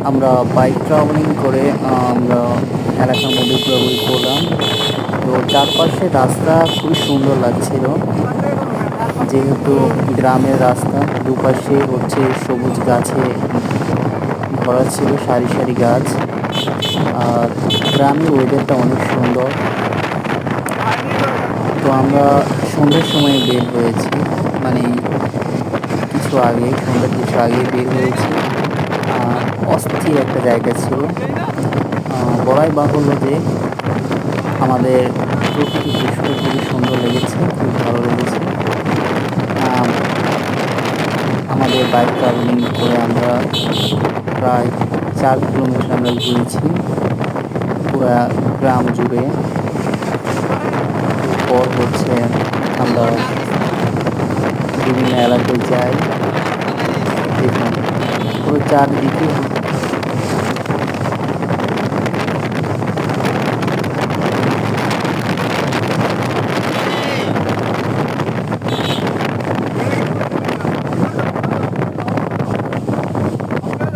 আমরা bike travelling করে আমরা এলাকার মধ্যে ঘোরাঘুরি করলাম। তো চারপাশে রাস্তা খুবই সুন্দর লাগছিল, যেহেতু গ্রামের রাস্তা, দুপাশে হচ্ছে সবুজ গাছে ভরা ছিল, সারি সারি গাছ। আর গ্রামের ওয়েদারটা অনেক সুন্দর। তো আমরা সন্ধ্যের সময় বের হয়েছি, মানে সন্ধ্যার কিছু আগে বের হয়েছি। অস্থির একটা জায়গা ছিল। বলাই বাহুল্য যে আমাদের প্রকৃতির দৃশ্যটা খুবই সুন্দর লেগেছে, খুব ভালো লেগেছে। আম, আমাদের বাইক ট্রাভেলিং করে আমরা প্রায় 4 কিলোমিটার আমরা ঘুরেছি পুরা গ্রাম জুড়ে। এরপর হচ্ছে আমরা বিভিন্ন এলাকায় যাই। দেখুন পুরো চারদিকে